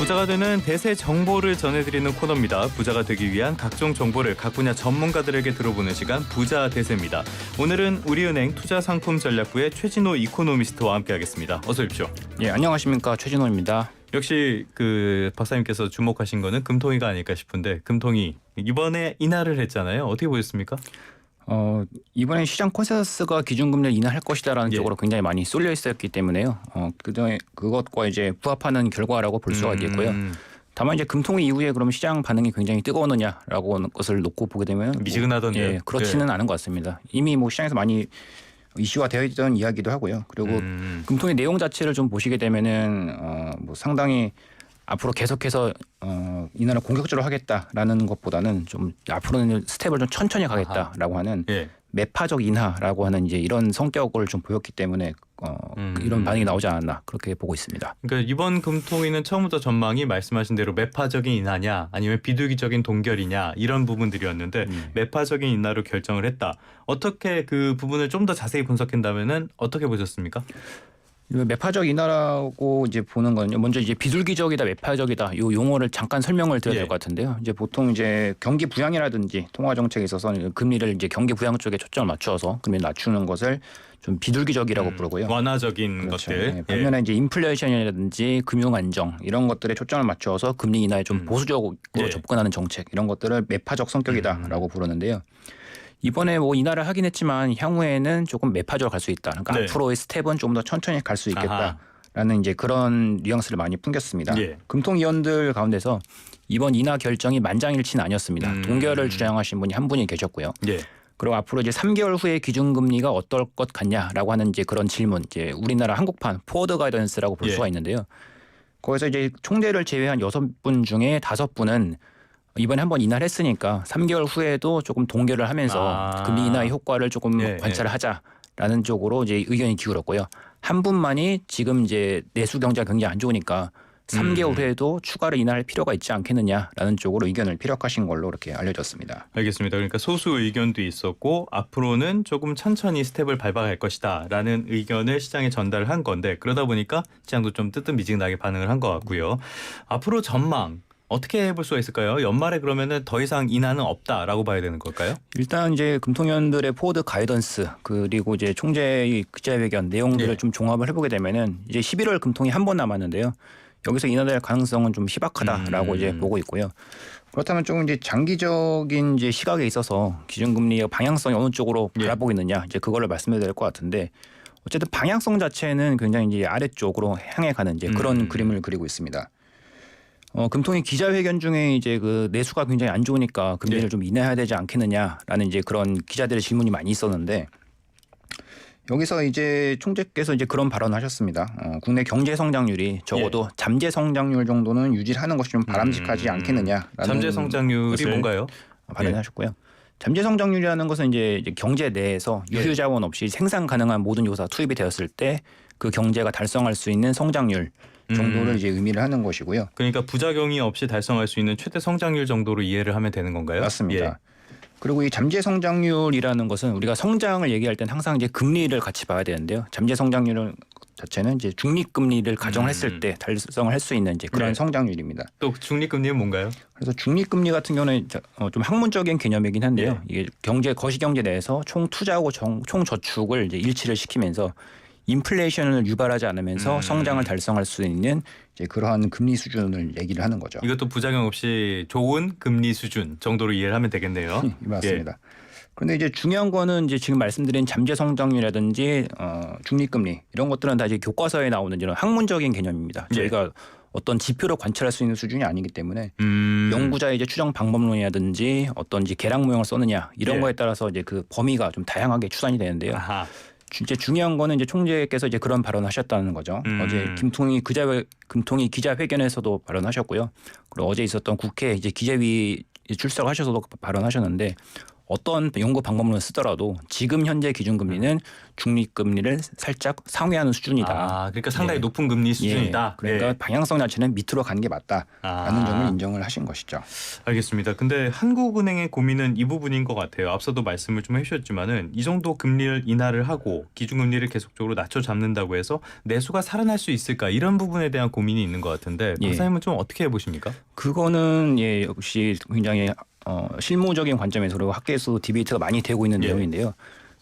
부자가 되는 대세 정보를 전해드리는 코너입니다. 부자가 되기 위한 각종 정보를 각 분야 전문가들에게 들어보는 시간 부자 대세입니다. 오늘은 우리은행 투자상품전략부의 최진호 이코노미스트와 함께하겠습니다. 어서 오십시오. 예, 안녕하십니까, 최진호입니다. 역시 그 박사님께서 주목하신 거는 금통위가 아닐까 싶은데, 금통위 이번에 인하를 했잖아요. 어떻게 보셨습니까? 이번에 시장 컨센서스가 기준금리를 인하할 것이다라는 쪽으로 굉장히 많이 쏠려 있었기 때문에요. 그것과 이제 부합하는 결과라고 볼 수가 있겠고요. 다만 이제 금통위 이후에 그럼 시장 반응이 굉장히 뜨거웠느냐라고 하는 것을 놓고 보게 되면 미지근하던데요. 예, 그렇지는 않은 것 같습니다. 이미 시장에서 많이 이슈화 되어 있던 이야기도 하고요. 그리고 금통위 내용 자체를 좀 보시게 되면은 상당히 앞으로 계속해서 인하를 공격적으로 하겠다라는 것보다는 좀 앞으로는 스텝을 좀 천천히 가겠다라고 하는 매파적 인하라고 하는 이제 이런 성격을 좀 보였기 때문에 이런 반응이 나오지 않았나 그렇게 보고 있습니다. 그러니까 이번 금통위는 처음부터 전망이 말씀하신 대로 매파적인 인하냐 아니면 비둘기적인 동결이냐 이런 부분들이었는데 매파적인 인하로 결정을 했다. 어떻게 그 부분을 좀 더 자세히 분석한다면은 어떻게 보셨습니까? 매파적 인하라고 이제 보는 거는요. 먼저 이제 비둘기적이다, 매파적이다 이 용어를 잠깐 설명을 드려야 될 것 같은데요. 이제 보통 이제 경기 부양이라든지 통화 정책에 있어서는 금리를 이제 경기 부양 쪽에 초점을 맞추어서 금리를 낮추는 것을 좀 비둘기적이라고 부르고요. 완화적인 그렇죠. 것들. 네, 반면에 이제 인플레이션이라든지 금융 안정 이런 것들에 초점을 맞추어서 금리 인하에 좀 보수적으로 접근하는 정책 이런 것들을 매파적 성격이다라고 부르는데요. 이번에 인하를 하긴 했지만 향후에는 조금 매파적으로 갈 수 있다. 그러니까 앞으로의 스텝은 좀 더 천천히 갈 수 있겠다라는 이제 그런 뉘앙스를 많이 풍겼습니다. 금통위원들 가운데서 이번 인하 결정이 만장일치는 아니었습니다. 동결을 주장하신 분이 한 분이 계셨고요. 그리고 앞으로 이제 3개월 후에 기준금리가 어떨 것 같냐라고 하는 이제 그런 질문, 이제 우리나라 한국판 포워드 가이던스라고 볼 수가 있는데요. 거기서 이제 총재를 제외한 6분 중에 5분은 이번에 한번 인하를 했으니까 3개월 후에도 조금 동결을 하면서 금리 인하의 효과를 조금 관찰을 하자라는 쪽으로 이제 의견이 기울었고요. 한 분만이 지금 이제 내수 경제가 굉장히 안 좋으니까 3개월 후에도 추가로 인하할 필요가 있지 않겠느냐라는 쪽으로 의견을 피력하신 걸로 이렇게 알려졌습니다. 알겠습니다. 그러니까 소수 의견도 있었고 앞으로는 조금 천천히 스텝을 밟아갈 것이다라는 의견을 시장에 전달을 한 건데, 그러다 보니까 시장도 좀 뜨뜻미지근하게 반응을 한 것 같고요. 앞으로 전망 어떻게 해볼 수가 있을까요? 연말에 그러면은 더 이상 인하는 없다라고 봐야 되는 걸까요? 일단 이제 금통위원들의 포워드 가이던스 그리고 이제 총재의 기자회견 내용들을 좀 종합을 해보게 되면은 이제 11월 금통위 한 번 남았는데요. 여기서 인하될 가능성은 좀 희박하다라고 이제 보고 있고요. 그렇다면 조금 이제 장기적인 이제 시각에 있어서 기준금리의 방향성이 어느 쪽으로 바라보고 있느냐 이제 그거를 말씀드려야 될 것 같은데, 어쨌든 방향성 자체는 굉장히 이제 아래쪽으로 향해 가는 이제 그런 그림을 그리고 있습니다. 금통위 기자회견 중에 이제 그 내수가 굉장히 안 좋으니까 금리를 좀 인하해야 되지 않겠느냐라는 이제 그런 기자들의 질문이 많이 있었는데, 여기서 이제 총재께서 이제 그런 발언을 하셨습니다. 국내 경제 성장률이 적어도 잠재 성장률 정도는 유지하는 것이 좀 바람직하지 않겠느냐라는 잠재 성장률이 뭔가요? 발언하셨고요. 잠재 성장률이라는 것은 이제 경제 내에서 유휴 자원 없이 생산 가능한 모든 요소가 투입이 되었을 때 그 경제가 달성할 수 있는 성장률 정도를 이제 의미를 하는 것이고요. 그러니까 부작용이 없이 달성할 수 있는 최대 성장률 정도로 이해를 하면 되는 건가요? 맞습니다. 그리고 이 잠재 성장률이라는 것은 우리가 성장을 얘기할 때는 항상 이제 금리를 같이 봐야 되는데요. 잠재 성장률 자체는 이제 중립금리를 가정했을 때 달성을 할 수 있는 이제 그런 성장률입니다. 또 중립금리는 뭔가요? 그래서 중립금리 같은 경우는 좀 학문적인 개념이긴 한데요. 이게 거시경제 내에서 총 투자하고 총 저축을 이제 일치를 시키면서 인플레이션을 유발하지 않으면서 성장을 달성할 수 있는 이제 그러한 금리 수준을 얘기를 하는 거죠. 이것도 부작용 없이 좋은 금리 수준 정도로 이해를 하면 되겠네요. 맞습니다. 그런데 이제 중요한 거는 이제 지금 말씀드린 잠재 성장률이라든지 중립금리 이런 것들은 다 이제 교과서에 나오는 이런 학문적인 개념입니다. 저희가 어떤 지표로 관찰할 수 있는 수준이 아니기 때문에 연구자의 이제 추정 방법론이라든지 어떤 이제 계량 모형을 써느냐 이런 거에 따라서 이제 그 범위가 좀 다양하게 추산이 되는데요. 이제 중요한 거는 이제 총재께서 이제 그런 발언하셨다는 거죠. 어제 금통위 기자회견에서도 발언하셨고요. 그리고 어제 있었던 국회 이제 기재위 출석하셔서도 발언하셨는데, 어떤 연구 방법론을 쓰더라도 지금 현재 기준금리는 중립금리를 살짝 상회하는 수준이다. 그러니까 상당히 예. 높은 금리 수준이다. 그러니까 예. 방향성 자체는 밑으로 가는 게 맞다라는 점을 인정을 하신 것이죠. 알겠습니다. 근데 한국은행의 고민은 이 부분인 것 같아요. 앞서도 말씀을 좀 해주셨지만은 이 정도 금리를 인하를 하고 기준금리를 계속적으로 낮춰 잡는다고 해서 내수가 살아날 수 있을까 이런 부분에 대한 고민이 있는 것 같은데 박사님은 좀 어떻게 해보십니까? 그거는 역시 굉장히 실무적인 관점에서 학계에서도 디베이트가 많이 되고 있는 내용인데요.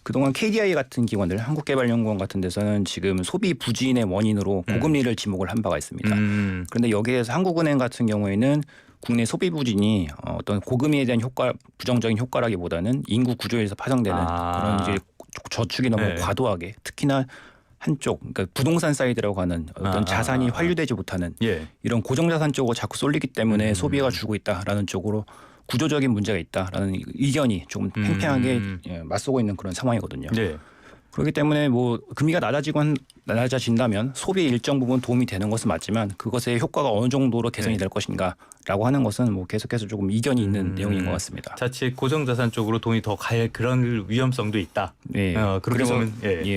그동안 KDI 같은 기관들, 한국개발연구원 같은 데서는 지금 소비 부진의 원인으로 고금리를 지목을 한 바가 있습니다. 그런데 여기에서 한국은행 같은 경우에는 국내 소비 부진이 어떤 고금리에 대한 부정적인 효과라기보다는 인구 구조에서 파생되는 그런 이제 저축이 너무 과도하게 특히나 한쪽, 그러니까 부동산 사이드라고 하는 어떤 자산이 환류되지 못하는 이런 고정자산 쪽으로 자꾸 쏠리기 때문에 소비가 줄고 있다라는 쪽으로 구조적인 문제가 있다라는 의견이 조금 팽팽하게 맞서고 있는 그런 상황이거든요. 그렇기 때문에 뭐 금리가 낮아진다면 소비에 일정 부분 도움이 되는 것은 맞지만 그것의 효과가 어느 정도로 개선이 될 것인가라고 하는 것은 뭐 계속해서 조금 이견이 있는 내용인 것 같습니다. 자칫 고정자산 쪽으로 돈이 더 갈 그런 위험성도 있다. 그리고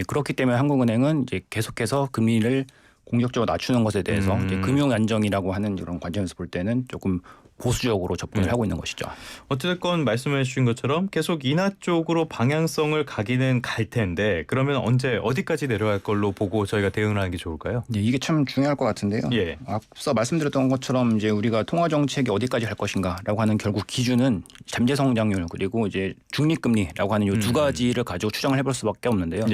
그렇기 때문에 한국은행은 이제 계속해서 금리를 공격적으로 낮추는 것에 대해서 이제 금융 안정이라고 하는 그런 관점에서 볼 때는 조금 보수적으로 접근을 하고 있는 것이죠. 어쨌든 말씀해 주신 것처럼 계속 인하 쪽으로 방향성을 가기는 갈 텐데 그러면 언제 어디까지 내려갈 걸로 보고 저희가 대응을 하는 게 좋을까요? 이게 참 중요할 것 같은데요. 앞서 말씀드렸던 것처럼 이제 우리가 통화 정책이 어디까지 할 것인가라고 하는 결국 기준은 잠재 성장률 그리고 이제 중립금리라고 하는 이 두 가지를 가지고 추정을 해볼 수밖에 없는데요.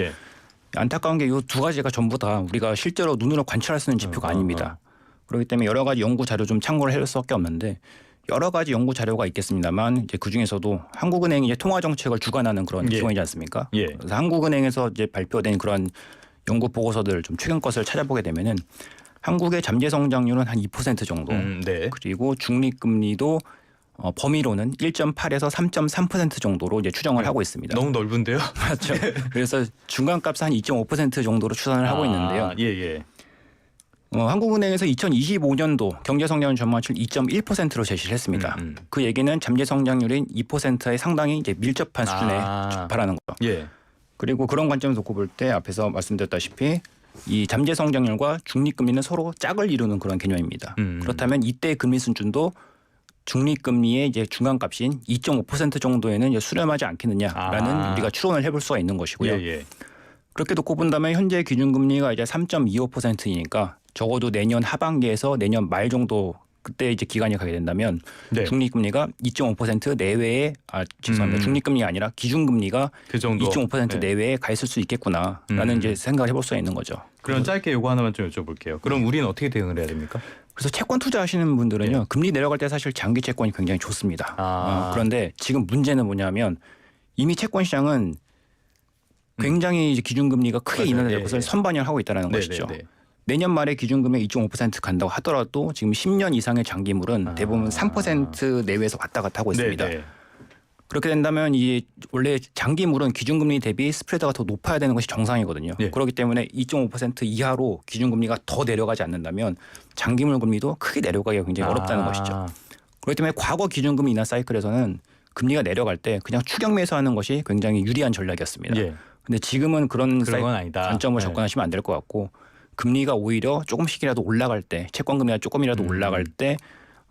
안타까운 게 이 두 가지가 전부 다 우리가 실제로 눈으로 관찰할 수 있는 지표가 아닙니다. 그렇기 때문에 여러 가지 연구 자료 좀 참고를 해볼 수밖에 없는데 여러 가지 연구 자료가 있겠습니다만 이제 그 중에서도 한국은행이 이제 통화 정책을 주관하는 그런 기관이지 않습니까? 그래서 한국은행에서 이제 발표된 그런 연구 보고서들 좀 최근 것을 찾아보게 되면은 한국의 잠재 성장률은 한 2% 정도, 그리고 중립금리도 범위로는 1.8에서 3.3% 정도로 이제 추정을 하고 있습니다. 너무 넓은데요? 맞죠. 그래서 중간값은 한 2.5% 정도로 추산을 하고 있는데요. 한국은행에서 2025년도 경제성장 전망치를 2.1%로 제시를 했습니다. 그 얘기는 잠재 성장률인 2%에 상당히 이제 밀접한 수준에 접하라는 거죠. 그리고 그런 관점에서 놓고 볼 때 앞에서 말씀드렸다시피 이 잠재 성장률과 중립금리는 서로 짝을 이루는 그런 개념입니다. 그렇다면 이때 금리 수준도 중립금리의 이제 중간값인 2.5% 정도에는 이제 수렴하지 않겠느냐라는 우리가 추론을 해볼 수가 있는 것이고요. 그렇게 놓고 본다면 현재 기준금리가 이제 3.25%이니까 적어도 내년 하반기에서 내년 말 정도 그때 이제 기간이 가게 된다면 중립금리가 2.5% 내외에 죄송합니다. 중립금리가 아니라 기준금리가 그 정도 2.5% 내외에 가 있을 수 있겠구나라는 이제 생각을 해볼 수가 있는 거죠. 그럼 짧게 요거 하나만 좀 여쭤볼게요. 그럼 우리는 어떻게 대응을 해야 됩니까? 그래서 채권 투자하시는 분들은요. 금리 내려갈 때 사실 장기 채권이 굉장히 좋습니다. 그런데 지금 문제는 뭐냐면 이미 채권 시장은 굉장히 이제 기준금리가 크게 인하될 것을 선반영하고 있다는 것이죠. 내년 말에 기준금리 2.5% 간다고 하더라도 지금 10년 이상의 장기물은 대부분 3% 내외에서 왔다 갔다 하고 있습니다. 그렇게 된다면 이 원래 장기물은 기준금리 대비 스프레드가 더 높아야 되는 것이 정상이거든요. 그렇기 때문에 2.5% 이하로 기준금리가 더 내려가지 않는다면 장기물 금리도 크게 내려가기가 굉장히 어렵다는 것이죠. 그렇기 때문에 과거 기준금리 인하 사이클에서는 금리가 내려갈 때 그냥 추격 매수하는 것이 굉장히 유리한 전략이었습니다. 근데 지금은 그런 관점으로 접근하시면 안 될 것 같고 금리가 오히려 조금씩이라도 올라갈 때 채권 금리가 조금이라도 올라갈 때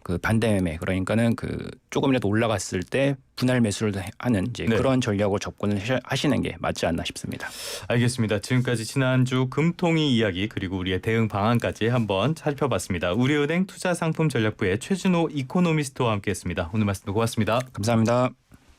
그 반대 매매 그러니까는 그 조금이라도 올라갔을 때 분할 매수를 하는 이제 그런 전략으로 접근을 하시는 게 맞지 않나 싶습니다. 알겠습니다. 지금까지 지난주 금통위 이야기 그리고 우리의 대응 방안까지 한번 살펴봤습니다. 우리은행 투자상품전략부의 최진호 이코노미스트와 함께했습니다. 오늘 말씀도 고맙습니다. 감사합니다.